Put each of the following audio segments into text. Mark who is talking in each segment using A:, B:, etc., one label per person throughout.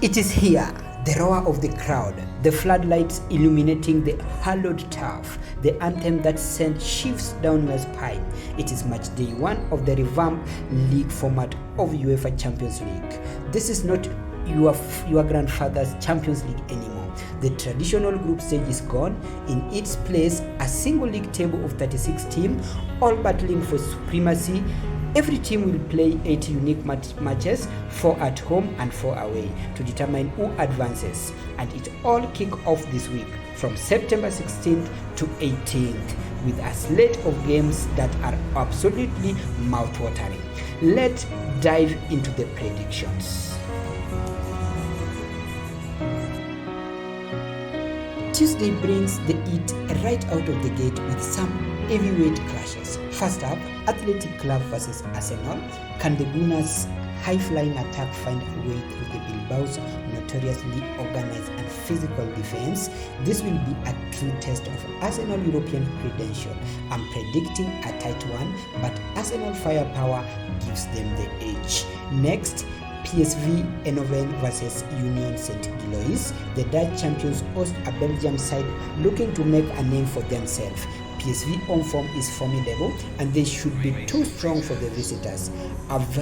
A: It is here, the roar of the crowd, the floodlights illuminating the hallowed turf, the anthem that sent shivers down your spine. It is match day 1 of the revamped league format of UEFA Champions League. This is not your grandfather's Champions League anymore. The traditional group stage is gone. In its place, a single league table of 36 teams, all battling for supremacy. Every team will play 8 unique matches, 4 at home and 4 away, to determine who advances. And it all kick off this week from September 16th to 18th with a slate of games that are absolutely mouth-watering. Let's dive into the predictions. Tuesday brings the heat right out of the gate with some heavyweight clashes. First up, Athletic Club versus Arsenal. Can the Gunners' high-flying attack find a way through the Bilbao's notoriously organized and physical defense? This will be a true test of Arsenal European credential. I'm predicting a tight one, but Arsenal firepower gives them the edge. Next, PSV Eindhoven versus Union Saint-Gilloise. The Dutch champions host a Belgium side looking to make a name for themselves. PSV home form is formidable and they should be too strong for the visitors. I've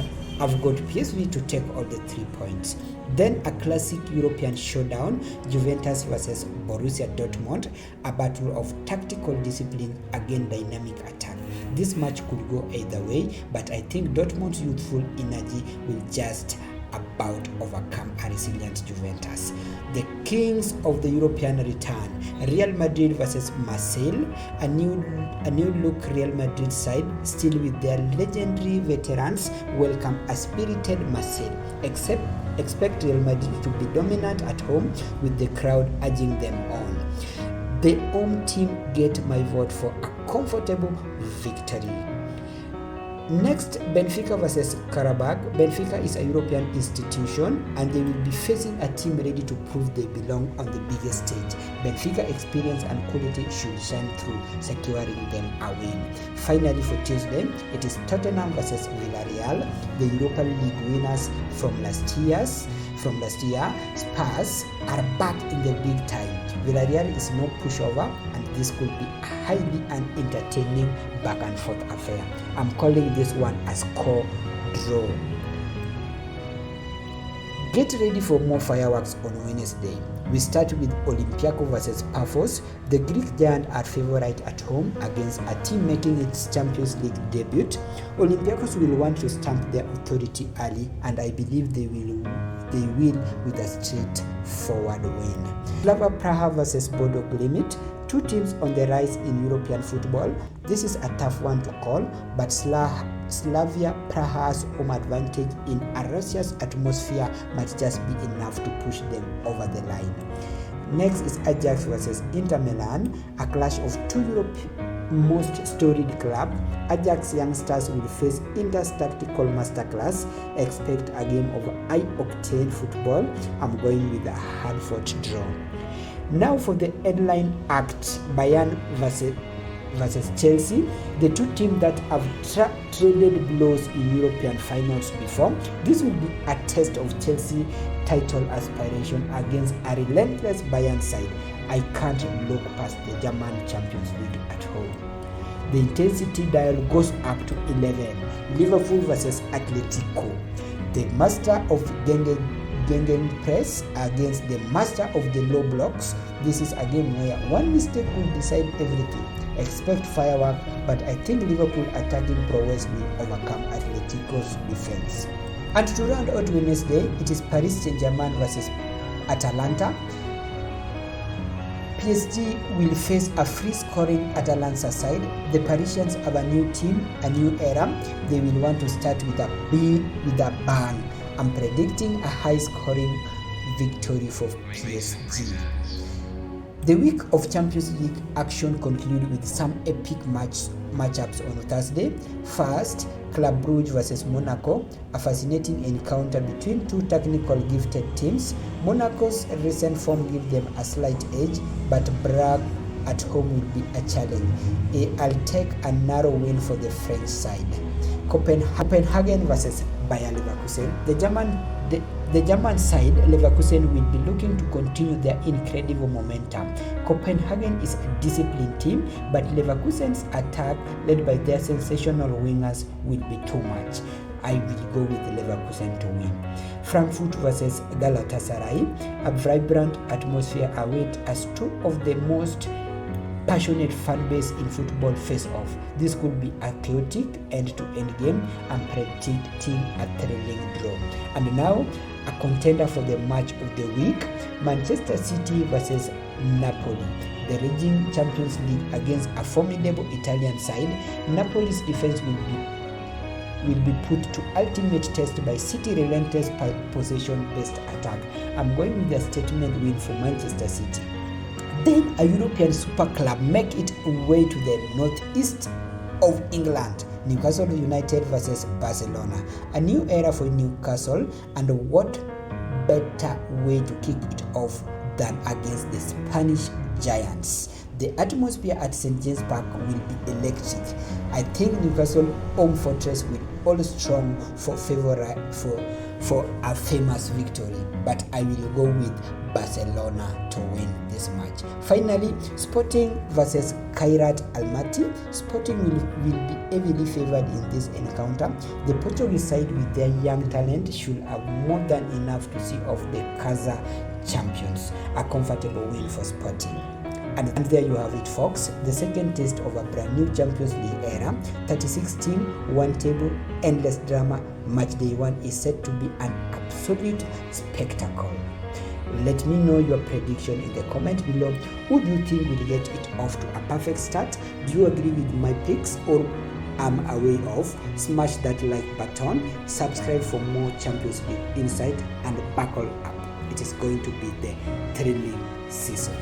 A: got PSV to take all the 3 points. Then a classic European showdown, Juventus versus Borussia Dortmund, a battle of tactical discipline against dynamic attack. This match could go either way, but I think Dortmund's youthful energy will just about overcome a resilient Juventus. The kings of the European return, Real Madrid versus Marseille, a new look Real Madrid side, still with their legendary veterans, welcome a spirited Marseille. Expect Real Madrid to be dominant at home with the crowd urging them on. The home team get my vote for a comfortable victory. Next, Benfica versus Karabakh. Benfica is a European institution and they will be facing a team ready to prove they belong on the biggest stage. Benfica experience and quality should shine through, securing them a win. Finally, for Tuesday, it is Tottenham versus Villarreal, the Europa League winners from last year. Spurs are back in the big time. Villarreal is no pushover and this could be a highly entertaining back and forth affair. I'm calling this one a score draw. Get ready for more fireworks on Wednesday. We start with Olympiacos versus Paphos. The Greek giant are favorite at home against a team making its Champions League debut. Olympiacos will want to stamp their authority early and I believe they will with a straightforward win. Slavia Praha versus Bodo Glimt. 2 teams on the rise in European football. This is a tough one to call, but Slavia Praha's home advantage in a raucous atmosphere might just be enough to push them over the line. Next is Ajax versus Inter Milan, a clash of 2 Europe's most storied club. Ajax youngsters will face Inter's tactical masterclass. Expect a game of high-octane football. I'm going with a hard-fought draw. Now for the headline act, Bayern versus Chelsea, the 2 teams that have traded blows in European finals before. This will be a test of Chelsea title aspiration against a relentless Bayern side. I can't look past the German Champions League at home. The intensity dial goes up to 11. Liverpool versus Atletico. The master of Gegenpress against the master of the low blocks. This is a game where one mistake will decide everything. Expect firework, but I think Liverpool attacking prowess will overcome Atletico's defense. And to round out Wednesday, it is Paris Saint-Germain versus Atalanta. PSG will face a free-scoring Atalanta side. The Parisians have a new team, a new era. They will want to start with a bang. I'm predicting a high-scoring victory for PSG. The week of Champions League action concludes with some epic matchups on Thursday. First, Club Brugge versus Monaco, a fascinating encounter between 2 technical gifted teams. Monaco's recent form gives them a slight edge, but Brugge at home will be a challenge. I'll take a narrow win for the French side. Copenhagen versus Bayer Leverkusen. The The German side, Leverkusen, will be looking to continue their incredible momentum. Copenhagen is a disciplined team, but Leverkusen's attack, led by their sensational wingers, will be too much. I will go with Leverkusen to win. Frankfurt versus Galatasaray, a vibrant atmosphere awaits as two of the most passionate fan base in football face off. This could be a chaotic end-to-end game. I'm predicting a thrilling draw. And now, a contender for the match of the week, Manchester City versus Napoli, the reigning Champions League against a formidable Italian side. Napoli's defense will be put to ultimate test by City relentless possession-based attack. I'm going with a statement win for Manchester City. Then a European super club make it way to the northeast of England. Newcastle United versus Barcelona. A new era for Newcastle, and what better way to kick it off than against the Spanish giants. The atmosphere at St. James Park will be electric. I think Newcastle home fortress will all strong for a famous victory, but I will go with Barcelona to win this match. Finally, Sporting versus Kairat Almaty. Sporting will be heavily favored in this encounter. The Portuguese side with their young talent should have more than enough to see off the Casa champions. A comfortable win for Sporting. And there you have it, folks, the second taste of a brand new Champions League era. 36 team, one table, endless drama. Match day 1 is set to be an absolute spectacle. Let me know your prediction in the comment below. Who do you think will get it off to a perfect start? Do you agree with my picks or am I way off? Smash that like button, subscribe for more Champions League insight, and buckle up. It is going to be the thrilling season.